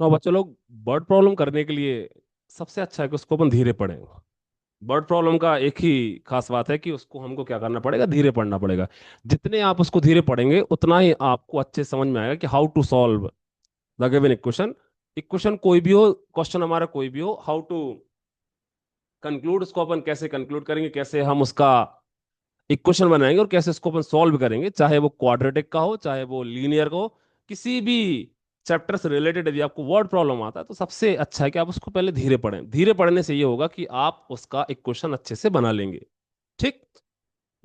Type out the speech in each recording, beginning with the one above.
तो बच्चे लोग, वर्ड प्रॉब्लम करने के लिए सबसे अच्छा है कि उसको अपन धीरे पढ़ें। वर्ड प्रॉब्लम का एक ही खास बात है कि उसको हमको क्या करना पड़ेगा, धीरे पढ़ना पड़ेगा। जितने आप उसको धीरे पढ़ेंगे उतना ही आपको अच्छे समझ में आएगा कि how to solve the given equation. Equation कोई भी हो, क्वेश्चन हमारा कोई भी हो, हाउ टू कंक्लूड, उसको अपन कैसे कंक्लूड करेंगे, कैसे हम उसका इक्वेशन बनाएंगे और कैसे इसको अपन सॉल्व करेंगे, चाहे वो क्वाड्रेटिक का हो चाहे वो लीनियर का हो। किसी भी चैप्टर से रिलेटेड यदि आपको वर्ड प्रॉब्लम आता है तो सबसे अच्छा है कि आप उसको पहले धीरे पढ़ें। धीरे पढ़ने से ये होगा कि आप उसका इक्वेशन अच्छे से बना लेंगे। ठीक।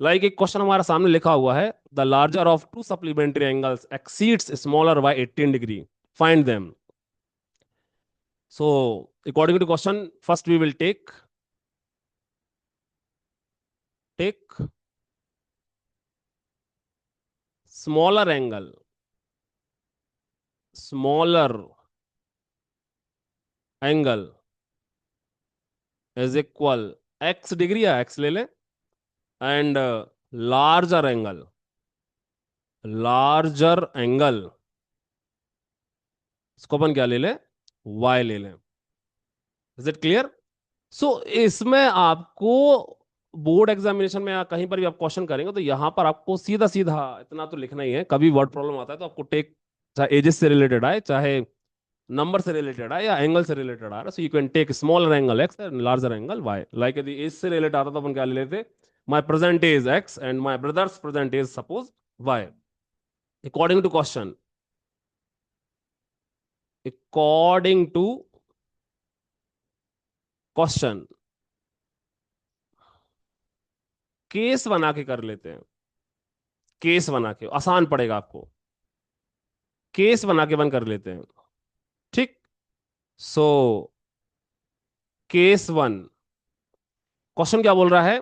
लाइक एक क्वेश्चन हमारा सामने लिखा हुआ है, the larger of two supplementary angles exceeds smaller by 18 degree, find them. So according to question, first we will take smaller angle, smaller angle is equal x degree, या एक्स ले ले, and larger angle, larger angle इसको अपन क्या ले ले, Y ले लें। Is it clear? सो इसमें आपको बोर्ड एग्जामिनेशन में या कहीं पर भी आप क्वेश्चन करेंगे तो यहां पर आपको सीधा सीधा इतना तो लिखना ही है। कभी वर्ड प्रॉब्लम आता है तो आपको टेक, चाहे एजेस से रिलेटेड आए, चाहे नंबर से रिलेटेड आए, या एंगल से रिलेटेड आ रहा है, so you can take smaller angle x and larger angle y. Like यदि एज से रिलेटेड आता तो अपन क्या ले लेते, my present is x and my brother's present is suppose y. According to question, according to question, case बना के कर लेते हैं। केस बना के आसान पड़ेगा आपको, केस बना के बंद कर लेते हैं। ठीक। सो केस वन, क्वेश्चन क्या बोल रहा है,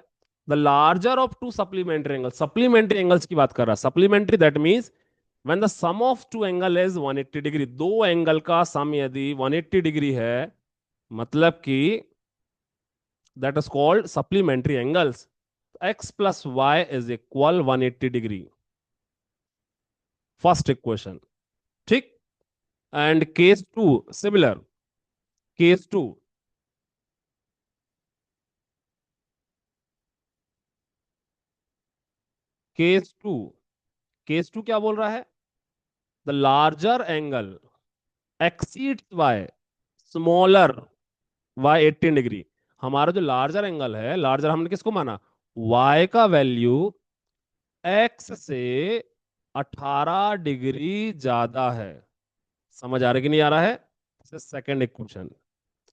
the larger of two supplementary angle, supplementary angles की बात कर रहा है। Supplementary that means when the sum of two angle is 180 degree, दो एंगल का सम यदि 180 डिग्री है, मतलब कि that is called supplementary angles. X plus y is equal 180 degree, first equation. ठीक। And case two similar, case two, case two, case two क्या बोल रहा है, the larger angle exceeds y smaller y 18 degree. हमारा जो larger angle है, larger हमने किसको माना, वाई का वैल्यू एक्स से 18 डिग्री ज्यादा है। समझ आ रहा है कि नहीं आ रहा है? This is second equation,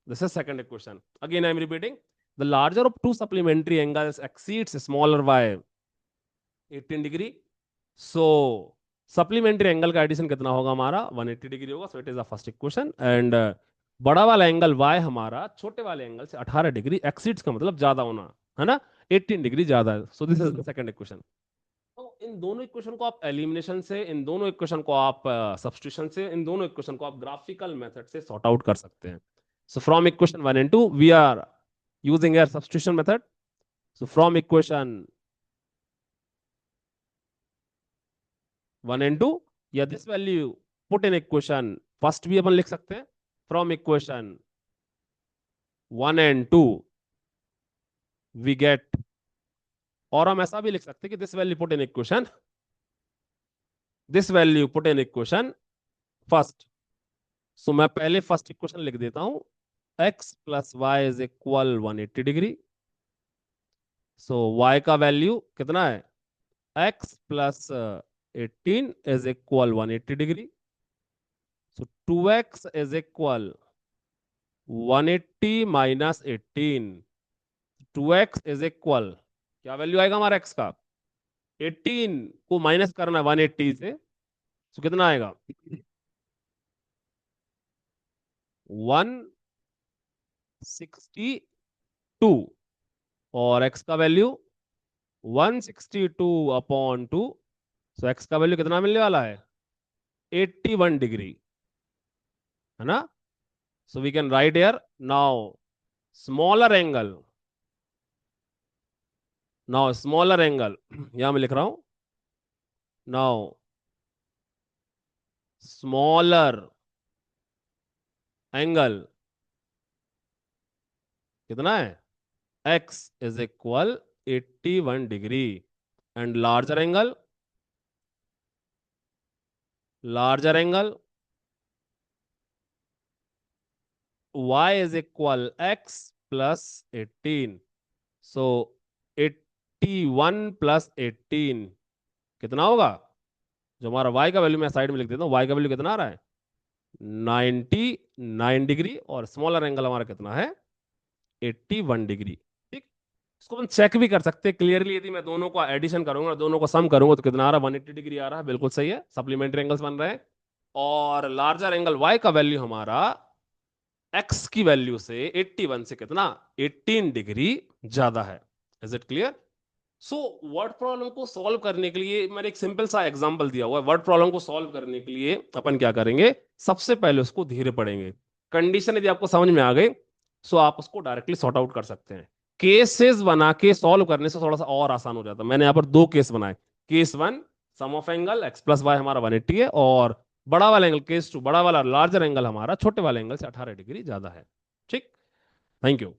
this is second equation. Again I am repeating, the larger of two supplementary angles exceeds smaller by 18 degree. So supplementary angle का एडिशन कितना होगा हमारा, 180 डिग्री होगा। So it is the first equation. And बड़ा वाला angle y हमारा छोटे वाले एंगल से 18 डिग्री एक्सीड्स का मतलब ज्यादा होना, है ना, 18 डिग्री ज्यादा है। So this is the second equation. तो इन दोनों इक्वेशन को आप एलिमिनेशन से, इन दोनों इक्वेशन को आप सब्स्टिट्यूशन से, इन दोनों इक्वेशन को आप ग्राफिकल मेथड से सॉर्ट आउट कर सकते हैं। So from equation 1 and 2 we are using air substitution method. So from equation 1 and 2, या this value put in equation first भी अपन लिख सकते हैं। From equation 1 and 2 we get, और हम ऐसा भी लिख सकते हैं कि this value put in equation, this value put in equation first. So मैं पहले फर्स्ट इक्वेशन लिख देता हूं, x plus y is equal 180 degree. So y का वैल्यू कितना है, x plus 18 is equal 180 degree. So 2x is equal 180 minus 18, 2x is equal, क्या value आएगा हमारा x का, 18 को माइनस करना है 180 से, तो कितना आएगा, 162, और x का वैल्यू 162 अपॉन 2। सो x का वैल्यू कितना मिलने वाला है, 81 डिग्री, है ना। So we can write here now smaller angle, now smaller angle यहां मैं लिख रहा हूं, नाउ स्मॉलर एंगल कितना है, x is equal 81 degree, and larger angle y is equal x plus 18, so 81 plus 18 कितना होगा, जो हमारा y का वैल्यू मैं साइड में लिख देता हूँ, y का वैल्यू कितना आ रहा है, 99 डिग्री, और स्मॉलर एंगल हमारा कितना है, 81 डिग्री। ठीक, इसको हम चेक भी कर सकते हैं क्लियरली, यदि मैं दोनों को एडिशन करूंगा, दोनों को सम करूंगा, तो कितना आ रहा है, 180 डिग्री आ रहा है, बिल्कुल सही है, सप्लीमेंट्री एंगल्स बन रहे हैं। और लार्जर एंगल y का वैल्यू हमारा x की वैल्यू से 81 से कितना, 18 डिग्री ज्यादा है। Is it clear? So word problem को सॉल्व करने के लिए मैंने एक सिंपल सा एग्जांपल दिया हुआ है। वर्ड प्रॉब्लम को सॉल्व करने के लिए अपन क्या करेंगे, सबसे पहले उसको धीरे पढ़ेंगे। कंडीशन यदि आपको समझ में आ गई, सो आप उसको डायरेक्टली सॉर्ट आउट कर सकते हैं। केसेस बना के सॉल्व करने से थोड़ा सा और आसान हो जाता है। मैंने यहाँ पर दो केस बनाए। Case one, sum of angle x plus y हमारा 180 है, और बड़ा वाला एंगल केस टू, बड़ा वाला लार्जर एंगल हमारा छोटे वाले एंगल से 18 डिग्री ज्यादा है। ठीक, थैंक यू।